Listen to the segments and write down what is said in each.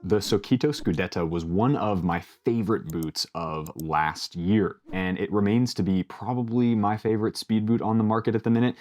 The Sokito Scudetta was one of my favorite boots of last year, and it remains to be probably my favorite speed boot on the market at the minute.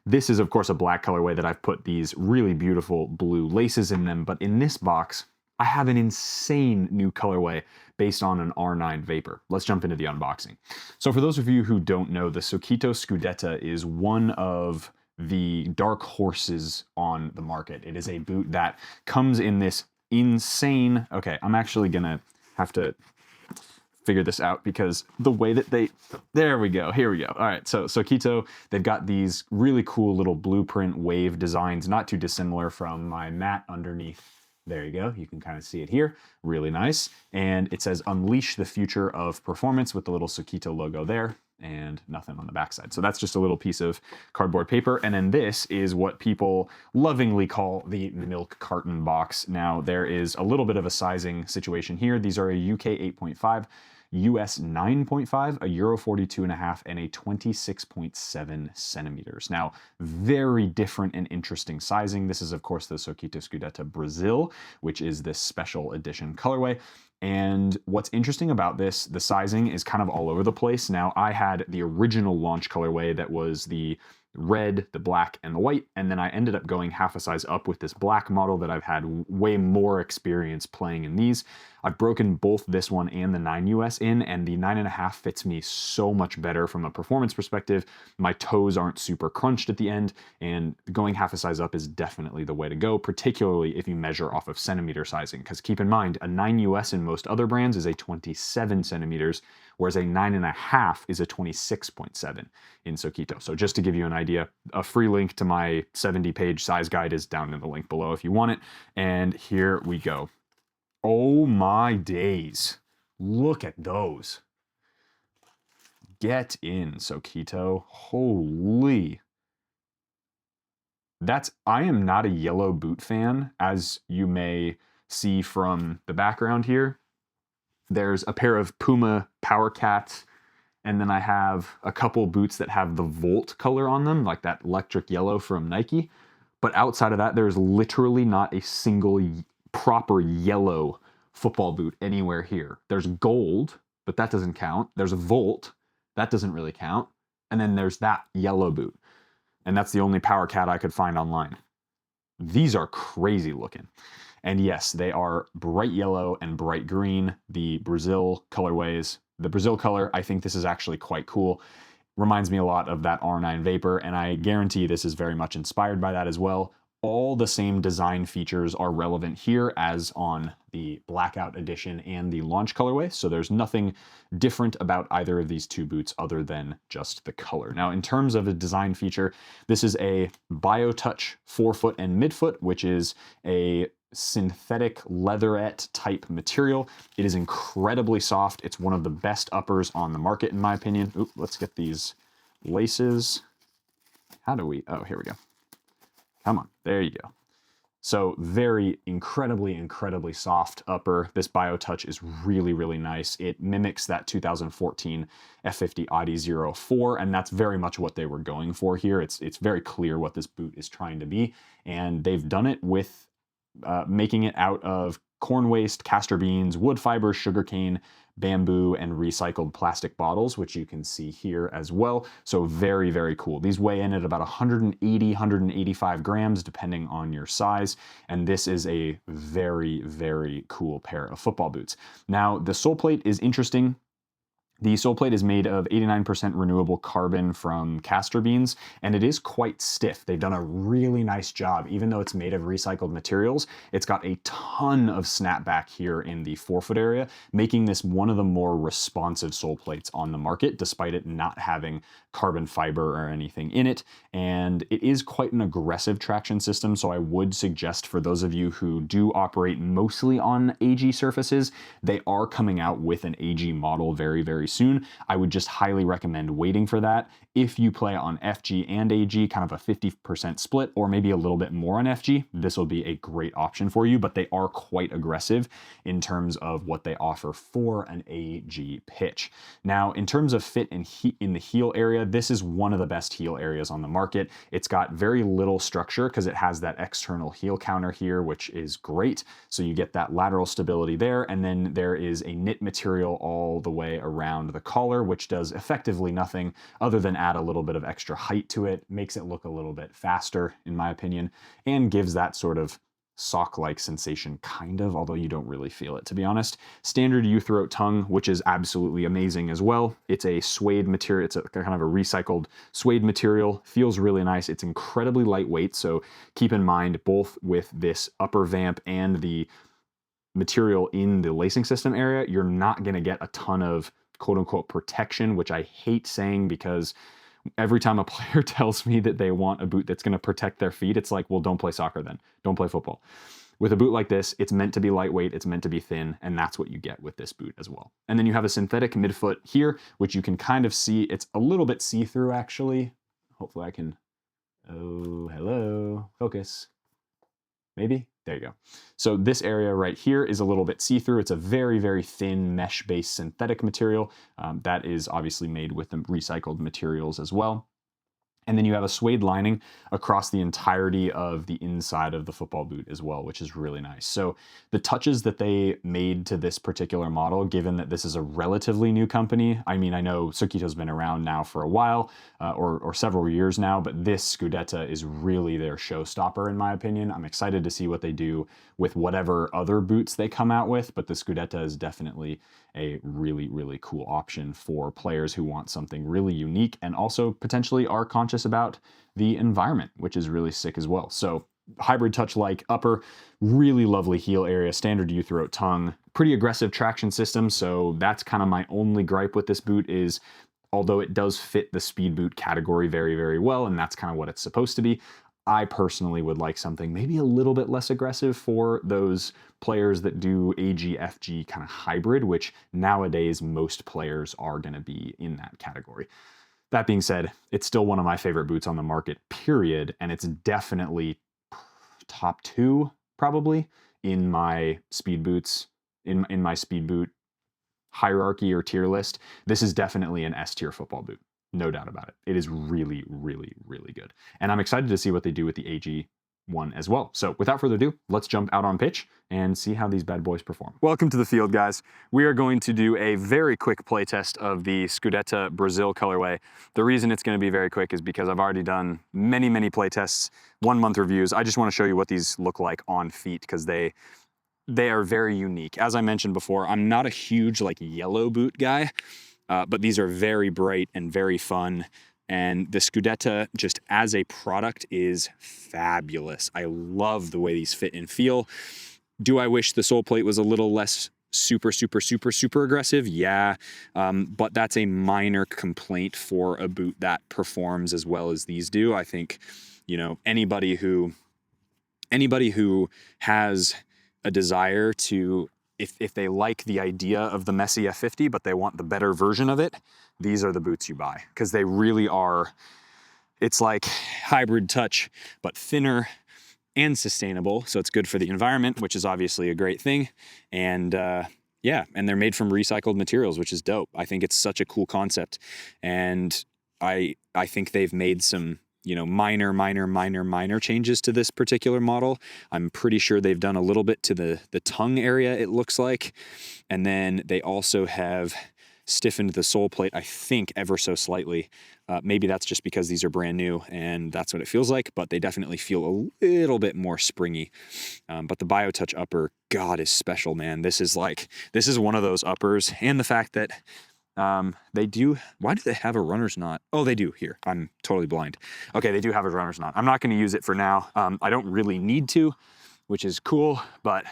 This is, of course, a black colorway that I've put these really beautiful blue laces in them, but in this box, I have an insane new colorway based on an R9 Vapor. Let's jump into the unboxing. So for those of you who don't know, the Sokito Scudetta is one of the dark horses on the market. It is a boot that comes in this insane, okay, I'm actually gonna have to figure this out because the way that there we go, here we go. All right, so Sokito, they've got these really cool little blueprint wave designs, not too dissimilar from my mat underneath. There you go, you can kind of see it here, really nice. And it says unleash the future of performance with the little Sokito logo there, and nothing on the backside. So that's just a little piece of cardboard paper. And then this is what people lovingly call the milk carton box. Now there is a little bit of a sizing situation here. These are a UK 8.5, US 9.5, a Euro 42.5, and a 26.7 centimeters. Now, very different and interesting sizing. This is, of course, the Sokito Scudetta Brazil, which is this special edition colorway. And what's interesting about this, the sizing is kind of all over the place. Now, I had the original launch colorway that was the red, the black, and the white, and then I ended up going half a size up with this black model that I've had way more experience playing in these. I've broken both this one and the 9 US in, and the 9.5 fits me so much better from a performance perspective. My toes aren't super crunched at the end, and going half a size up is definitely the way to go, particularly if you measure off of centimeter sizing, because keep in mind, a 9 US in most other brands is a 27 centimeters, whereas a 9.5 is a 26.7 in Sokito. So just to give you an idea, a free link to my 70-page size guide is down in the link below if you want it. And here we go. Oh my days. Look at those. Get in, Sokito. Holy. I am not a yellow boot fan, as you may see from the background here. There's a pair of Puma Power Cats, and then I have a couple boots that have the Volt color on them, like that electric yellow from Nike. But outside of that, there's literally not a single proper yellow football boot anywhere here. There's gold, but that doesn't count. There's a Volt, that doesn't really count. And then there's that yellow boot. And that's the only Power Cat I could find online. These are crazy looking. And yes, they are bright yellow and bright green, the Brazil colorways. The Brazil color, I think this is actually quite cool. Reminds me a lot of that R9 Vapor, and I guarantee this is very much inspired by that as well. All the same design features are relevant here as on the Blackout Edition and the launch colorway, so there's nothing different about either of these two boots other than just the color. Now, in terms of a design feature, this is a BioTouch forefoot and midfoot, which is a synthetic leatherette type material. It is incredibly soft. It's one of the best uppers on the market, in my opinion. Oop, let's get these laces. How do we, oh, here we go. Come on, there you go. So very incredibly soft upper. This BioTouch is really nice. It mimics that 2014 F50 Audi 04, and that's very much what they were going for here. It's very clear what this boot is trying to be, and they've done it with making it out of corn waste, castor beans, wood fiber, sugarcane, bamboo, and recycled plastic bottles, which you can see here as well. So very cool. These weigh in at about 180, 185 grams, depending on your size. And this is a very cool pair of football boots. Now, the sole plate is interesting. The sole plate is made of 89% renewable carbon from castor beans, and it is quite stiff. They've done a really nice job. Even though it's made of recycled materials, it's got a ton of snapback here in the forefoot area, making this one of the more responsive sole plates on the market, despite it not having carbon fiber or anything in it. And it is quite an aggressive traction system, so I would suggest for those of you who do operate mostly on AG surfaces, they are coming out with an AG model very soon. I would just highly recommend waiting for that. If you play on FG and AG, kind of a 50% split, or maybe a little bit more on FG, this will be a great option for you, but they are quite aggressive in terms of what they offer for an AG pitch. Now, in terms of fit in the heel area, area. This is one of the best heel areas on the market. It's got very little structure because it has that external heel counter here, which is great. So you get that lateral stability there. And then there is a knit material all the way around the collar, which does effectively nothing other than add a little bit of extra height to it, makes it look a little bit faster, in my opinion, and gives that sort of sock-like sensation, kind of, although you don't really feel it, to be honest. Standard U-throat tongue, which is absolutely amazing as well. It's a suede material. It's a kind of a recycled suede material. Feels really nice. It's incredibly lightweight, so keep in mind both with this upper vamp and the material in the lacing system area, you're not going to get a ton of quote-unquote protection, which I hate saying because every time a player tells me that they want a boot that's going to protect their feet, it's like, well, don't play soccer then. Don't play football. With a boot like this, it's meant to be lightweight, it's meant to be thin, and that's what you get with this boot as well. And then you have a synthetic midfoot here, which you can kind of see. It's a little bit see-through, actually. Hopefully I can... Oh, hello. Focus. Maybe? There you go. So this area right here is a little bit see-through. It's a very, very thin mesh-based synthetic material that is obviously made with the recycled materials as well. And then you have a suede lining across the entirety of the inside of the football boot as well, which is really nice. So the touches that they made to this particular model, given that this is a relatively new company, I mean, I know Sokito's been around now for a while, or several years now, but this Scudetta is really their showstopper in my opinion. I'm excited to see what they do with whatever other boots they come out with, but the Scudetta is definitely a really, really cool option for players who want something really unique and also potentially are conscious about the environment, which is really sick as well. So hybrid touch-like upper, really lovely heel area, standard U-throat tongue, pretty aggressive traction system. So that's kind of my only gripe with this boot is, although it does fit the speed boot category very, very well, and that's kind of what it's supposed to be, I personally would like something maybe a little bit less aggressive for those players that do AG-FG kind of hybrid, which nowadays most players are going to be in that category. That being said, it's still one of my favorite boots on the market, period, and it's definitely top 2 probably in my speed boots, in my speed boot hierarchy or tier list. This is definitely an S-tier football boot. No doubt about it. It is really, really, really good. And I'm excited to see what they do with the AG one as well. So without further ado, let's jump out on pitch and see how these bad boys perform. Welcome to the field, guys. We are going to do a very quick play test of the Scudetta Brazil colorway. The reason it's going to be very quick is because I've already done many, many play tests, 1 month reviews. I just want to show you what these look like on feet because they are very unique. As I mentioned before, I'm not a huge like yellow boot guy. But these are very bright and very fun. And the Scudetta, just as a product, is fabulous. I love the way these fit and feel. Do I wish the sole plate was a little less super, super, super, super aggressive? Yeah, but that's a minor complaint for a boot that performs as well as these do. I think, you know, anybody who has a desire to, if they like the idea of the messy F50, but they want the better version of it, these are the boots you buy. Because they really are, it's like hybrid touch, but thinner and sustainable. So it's good for the environment, which is obviously a great thing. And yeah, and they're made from recycled materials, which is dope. I think it's such a cool concept. And I think they've made some, you know, minor changes to this particular model. I'm pretty sure they've done a little bit to the tongue area, it looks like. And then they also have stiffened the sole plate, I think, ever so slightly. Maybe that's just because these are brand new and that's what it feels like, but they definitely feel a little bit more springy. But the BioTouch upper, God, is special, man. This is one of those uppers. And the fact that they do, why do they have a runner's knot? Oh, they do here. I'm totally blind. Okay, they do have a runner's knot. I'm not going to use it for now. I don't really need to, which is cool, but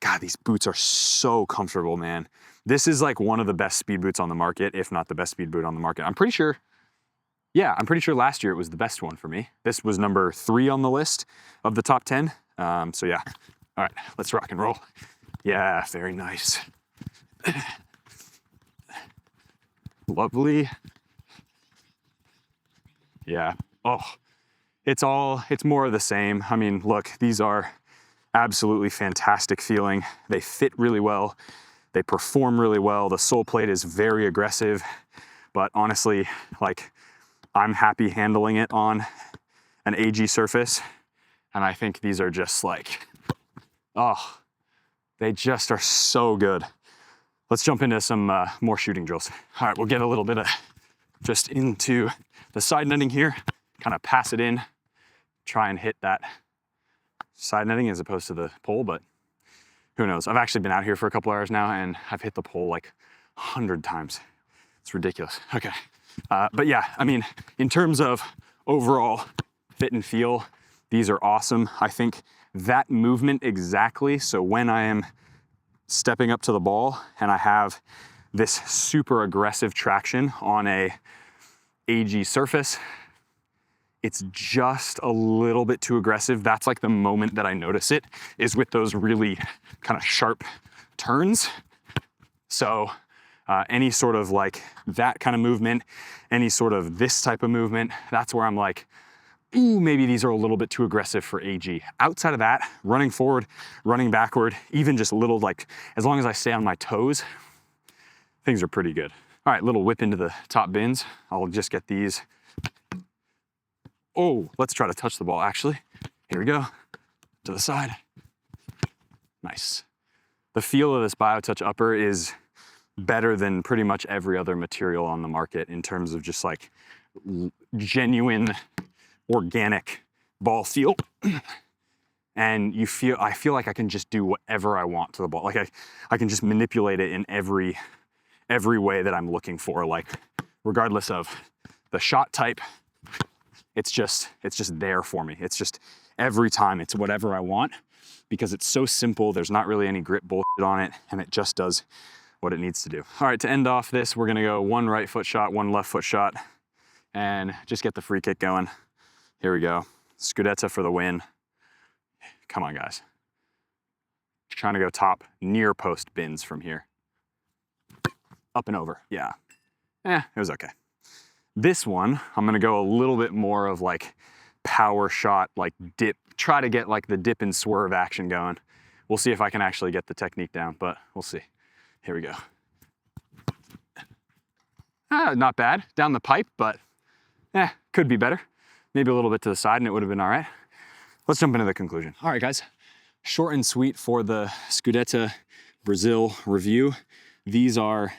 God, these boots are so comfortable, man. This is like one of the best speed boots on the market, if not the best speed boot on the market. I'm pretty sure last year it was the best one for me. This was number 3 on the list of the top 10. So yeah, all right, let's rock and roll. Yeah, very nice. Lovely. Yeah. Oh, it's more of the same. I mean, look, these are absolutely fantastic feeling. They fit really well. They perform really well. The sole plate is very aggressive, but honestly, like, I'm happy handling it on an AG surface. And I think these are just like, oh, they just are so good. Let's jump into some more shooting drills. All right, we'll get a little bit of just into the side netting here, kind of pass it in, try and hit that side netting as opposed to the pole, but who knows? I've actually been out here for a couple hours now and I've hit the pole like 100 times. It's ridiculous. Okay. But yeah, I mean, in terms of overall fit and feel, these are awesome. I think that movement exactly, so when I am stepping up to the ball and I have this super aggressive traction on a AG surface, it's just a little bit too aggressive. That's like the moment that I notice it, is with those really kind of sharp turns. So any sort of like that kind of movement, any sort of this type of movement, that's where I'm like, ooh, maybe these are a little bit too aggressive for AG. Outside of that, running forward, running backward, even just little, like, as long as I stay on my toes, things are pretty good. All right, little whip into the top bins. I'll just get these. Oh, let's try to touch the ball, actually. Here we go, to the side. Nice. The feel of this BioTouch upper is better than pretty much every other material on the market in terms of just like genuine, organic ball feel. And I feel like I can just do whatever I want to the ball. Like I can just manipulate it in every way that I'm looking for, like regardless of the shot type, it's just there for me. It's just every time it's whatever I want because it's so simple. There's not really any grip bullshit on it and it just does what it needs to do. All right, to end off this, we're gonna go one right foot shot, one left foot shot, and just get the free kick going. Here we go. Scudetta for the win. Come on, guys. Trying to go top near post bins from here. Up and over, yeah. It was okay. This one, I'm gonna go a little bit more of like power shot, like dip, try to get like the dip and swerve action going. We'll see if I can actually get the technique down, but we'll see. Here we go. Not bad, down the pipe, but could be better. Maybe a little bit to the side and it would have been all right. Let's jump into the conclusion. All right, guys, short and sweet for the Scudetta Brazil review. These are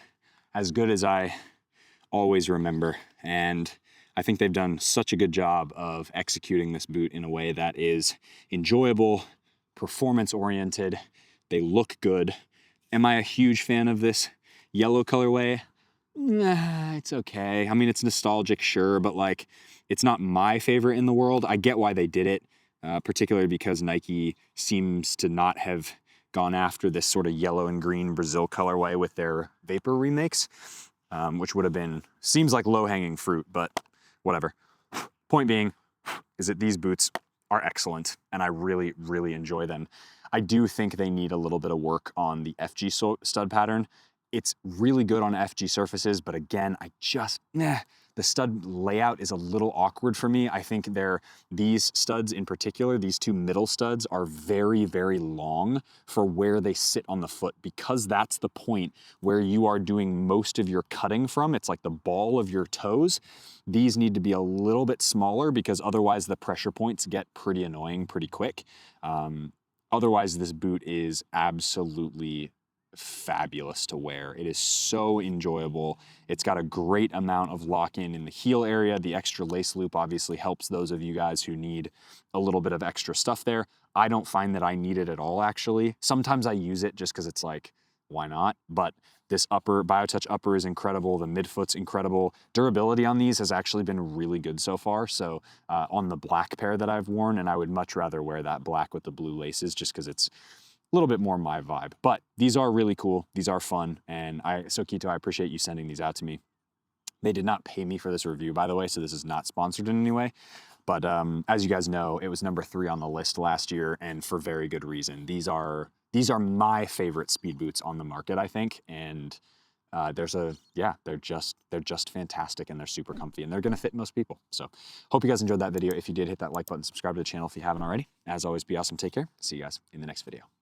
as good as I always remember. And I think they've done such a good job of executing this boot in a way that is enjoyable, performance-oriented. They look good. Am I a huge fan of this yellow colorway? Nah, it's okay. I mean, it's nostalgic, sure, but like, it's not my favorite in the world. I get why they did it, particularly because Nike seems to not have gone after this sort of yellow and green Brazil colorway with their Vapor remakes, which would have been, seems like low-hanging fruit, but whatever. Point being is that these boots are excellent, and I really, really enjoy them. I do think they need a little bit of work on the FG stud pattern. It's really good on FG surfaces, but again, the stud layout is a little awkward for me. I think these studs in particular, these two middle studs are very, very long for where they sit on the foot, because that's the point where you are doing most of your cutting from. It's like the ball of your toes. These need to be a little bit smaller because otherwise the pressure points get pretty annoying pretty quick. Otherwise, this boot is absolutely fabulous to wear. It is so enjoyable. It's got a great amount of lock-in in the heel area. The extra lace loop obviously helps those of you guys who need a little bit of extra stuff there. I don't find that I need it at all, actually. Sometimes I use it just because it's like, why not? But this BioTouch upper is incredible. The midfoot's incredible. Durability on these has actually been really good so far. So on the black pair that I've worn, and I would much rather wear that black with the blue laces just because it's a little bit more my vibe. But these are really cool. These are fun. And Sokito, I appreciate you sending these out to me. They did not pay me for this review, by the way, so this is not sponsored in any way. But as you guys know, it was number 3 on the list last year, and for very good reason. These are my favorite speed boots on the market, I think. And they're just fantastic, and they're super comfy, and they're gonna fit most people. So hope you guys enjoyed that video. If you did, hit that like button, subscribe to the channel if you haven't already. As always, be awesome, take care. See you guys in the next video.